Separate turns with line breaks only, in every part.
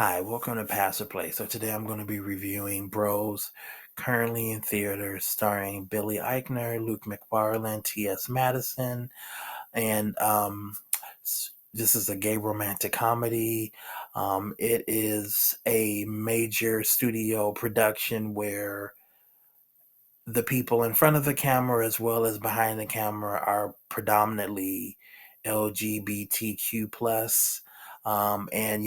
Hi, welcome to Pass or Play. So today I'm going to be reviewing Bros, currently in theaters, starring Billy Eichner, Luke McFarlane, T.S. Madison, and this is a gay romantic comedy. It is a major studio production where the people in front of the camera as well as behind the camera are predominantly LGBTQ plus. And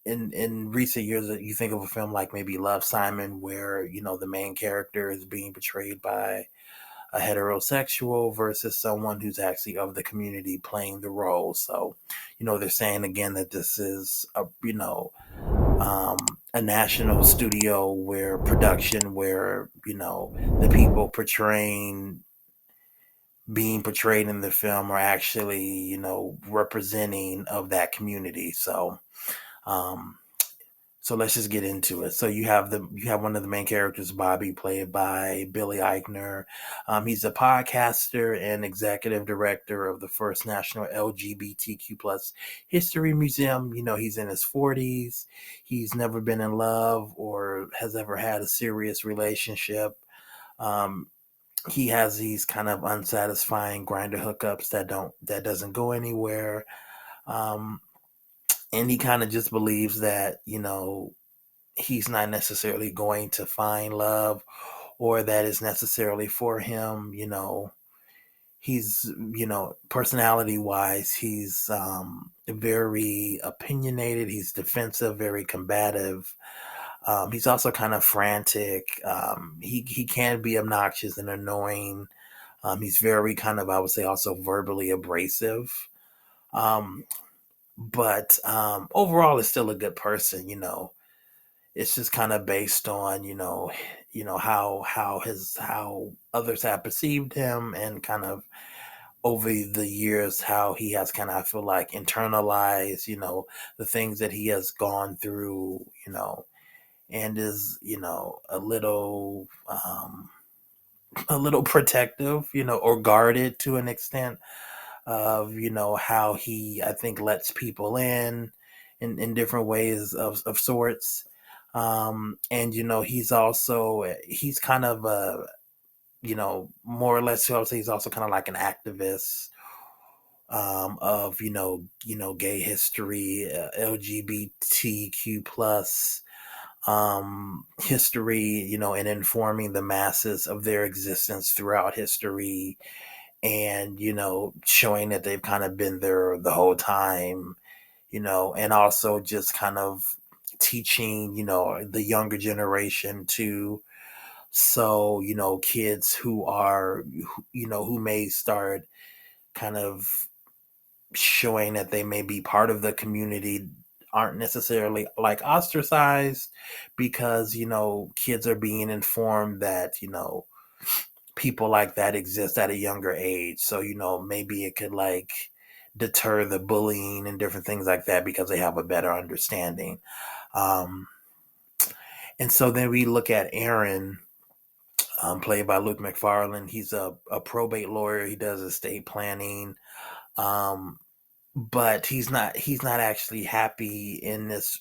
in recent years, you think of a film like maybe Love, Simon, where the main character is being portrayed by a heterosexual versus someone who's actually of the community playing the role. So, they're saying again that this is a national studio where production where the people portraying being portrayed in the film are actually representing of that community. Um so let's just get into it. So you have one of the main characters, Bobby, played by Billy Eichner. He's a podcaster and executive director of the First National LGBTQ plus History Museum. He's in his 40s. He's never been in love or has ever had a serious relationship. Um, he has these kind of unsatisfying grinder hookups that doesn't go anywhere. Um, and he kind of just believes that he's not necessarily going to find love or that is necessarily for him. He's, personality wise, he's very opinionated, he's defensive, very combative. He's also kind of frantic. He can be obnoxious and annoying. He's very kind of, I would say, also verbally abrasive. Um, but overall, is still a good person. It's just kind of based on how others have perceived him, and kind of over the years how he has kind of, I feel like, internalized the things that he has gone through, and is a little protective, or guarded to an extent of how he, I think, lets people in different ways of sorts. And he's kind of a more or less, I would say, he's also kind of like an activist of gay history, LGBTQ plus history, and informing the masses of their existence throughout history, and showing that they've kind of been there the whole time, and also just kind of teaching the younger generation to, so kids who are who may start kind of showing that they may be part of the community aren't necessarily like ostracized, because kids are being informed that people like that exist at a younger age. So maybe it could like deter the bullying and different things like that because they have a better understanding. um and so then we look at Aaron, played by Luke McFarlane. He's a probate lawyer. He does estate planning. um but he's not actually happy in this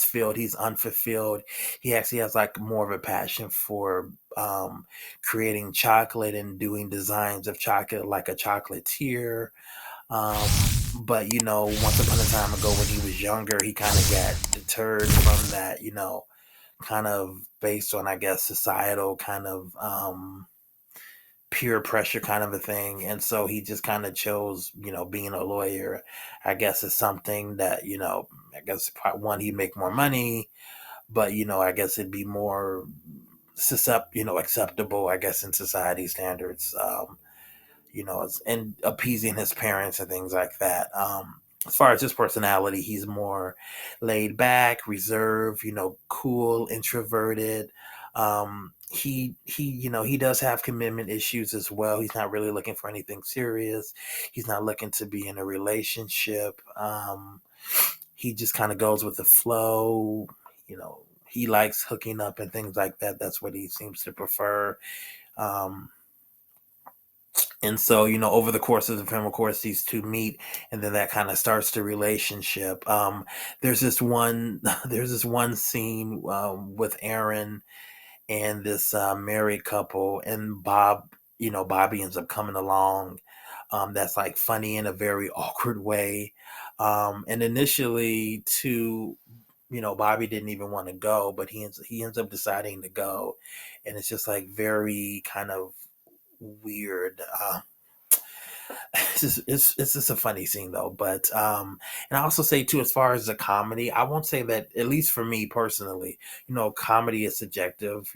field. He's unfulfilled. He actually has like more of a passion for creating chocolate and doing designs of chocolate, like a chocolatier. But once upon a time ago, when he was younger, he kind of got deterred from that, kind of based on, I guess, societal kind of peer pressure kind of a thing. And so he just kind of chose, being a lawyer, I guess, is something that, I guess, one, he'd make more money, but, I guess it'd be more acceptable, I guess, in society standards, and appeasing his parents and things like that. As far as his personality, he's more laid back, reserved, cool, introverted. He does have commitment issues as well. He's not really looking for anything serious. He's not looking to be in a relationship. He just kind of goes with the flow. He likes hooking up and things like that. That's what he seems to prefer. Um, And so, over the course of the film, of course, these two meet, and then that kind of starts the relationship. There's this one, there's this one scene with Aaron and this married couple, and Bobby ends up coming along. That's like funny in a very awkward way. And initially, Bobby didn't even want to go, but he ends up deciding to go, and it's just like very kind of weird. It's just a funny scene though, but and I also say too, as far as the comedy, I won't say that, at least for me personally, comedy is subjective.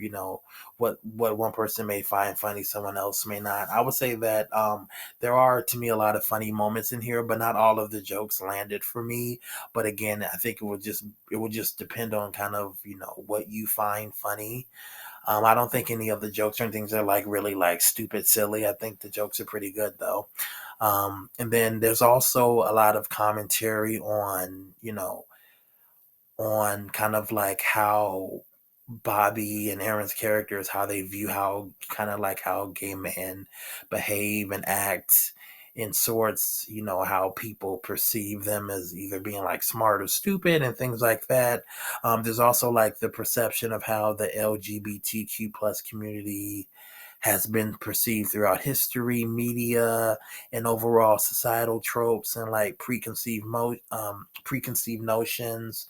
What one person may find funny, someone else may not. I would say that there are, to me, a lot of funny moments in here, but not all of the jokes landed for me. But again, I think it would just depend on kind of what you find funny. I don't think any of the jokes or things are like really like stupid silly. I think the jokes are pretty good though. And then there's also a lot of commentary on kind of like how Bobby and Aaron's characters, how they view how kind of like how gay men behave and act in sorts, how people perceive them as either being like smart or stupid and things like that. There's also like the perception of how the LGBTQ plus community has been perceived throughout history, media, and overall societal tropes and like preconceived notions.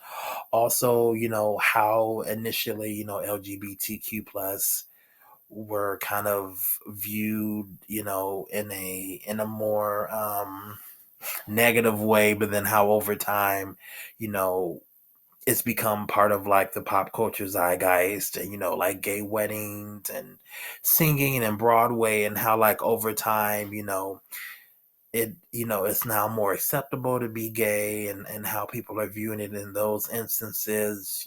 Also, how initially, LGBTQ plus were kind of viewed, in a more negative way, but then how over time, you know, it's become part of like the pop culture zeitgeist, and like gay weddings and singing and Broadway, and how like over time, it's now more acceptable to be gay, and how people are viewing it in those instances,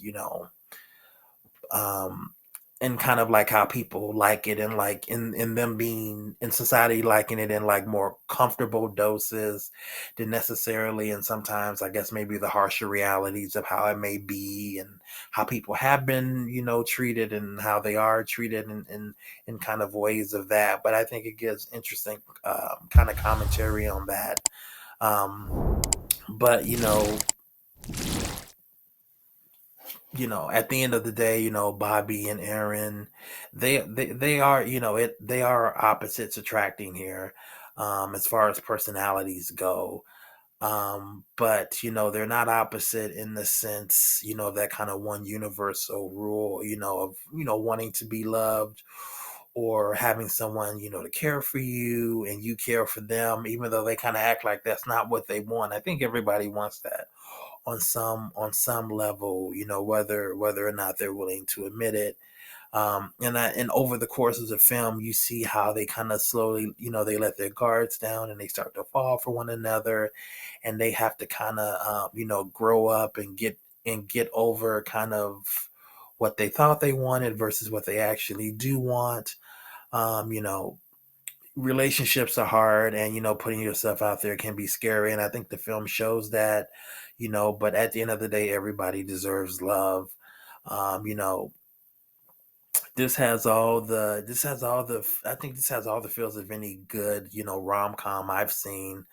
um and kind of like how people like it, and like in them being in society liking it in like more comfortable doses than necessarily, and sometimes I guess maybe the harsher realities of how it may be, and how people have been treated, and how they are treated in kind of ways of that. But I think it gives interesting kind of commentary on that. But at the end of the day, Bobby and Aaron, they are, they are opposites attracting here, as far as personalities go. But they're not opposite in the sense, that kind of one universal rule, of wanting to be loved, or having someone, to care for you and you care for them, even though they kind of act like that's not what they want. I think everybody wants that on some level, whether or not they're willing to admit it. And over the course of the film, you see how they kind of slowly, they let their guards down and they start to fall for one another, and they have to kind of, grow up and get over kind of what they thought they wanted versus what they actually do want. Um, you know, Relationships are hard, and putting yourself out there can be scary, and I think the film shows that. But at the end of the day, everybody deserves love. um you know this has all the I think this has all the feels of any good rom-com I've seen.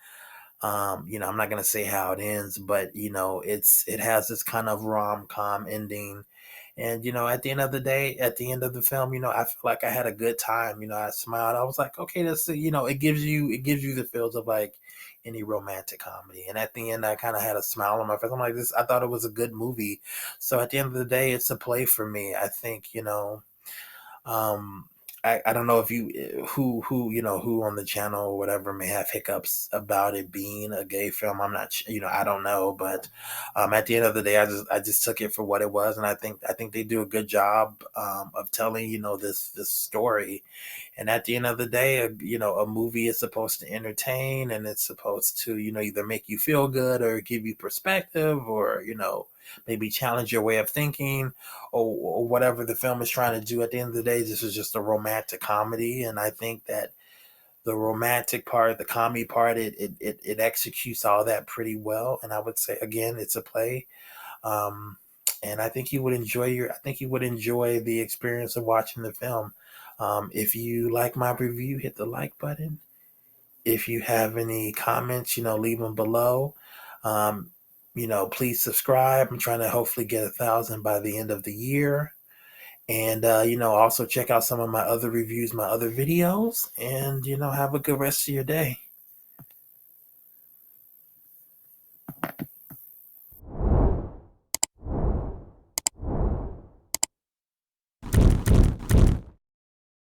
I'm not gonna say how it ends, but it has this kind of rom-com ending. And at the end of the day, at the end of the film, I feel like I had a good time. I smiled. I was like, okay, that's it gives you the feels of like any romantic comedy. And at the end, I kind of had a smile on my face. I'm like, this. I thought it was a good movie. So at the end of the day, it's a play for me. I think. um, I don't know if who on the channel or whatever may have hiccups about it being a gay film. I'm not, I don't know, but at the end of the day, I just took it for what it was, and I think they do a good job of telling this story. And at the end of the day, a movie is supposed to entertain, and it's supposed to either make you feel good or give you perspective, or maybe challenge your way of thinking, or whatever the film is trying to do. At the end of the day, this is just a romantic comedy, and I think that the romantic part, the comedy part, it executes all that pretty well. And I would say again, it's a play. Um, and I think you would enjoy the experience of watching the film. If you like my review, hit the like button. If you have any comments, leave them below. Um, please subscribe. I'm trying to hopefully get 1,000 by the end of the year. And, also check out some of my other reviews, my other videos, and, have a good rest of your day.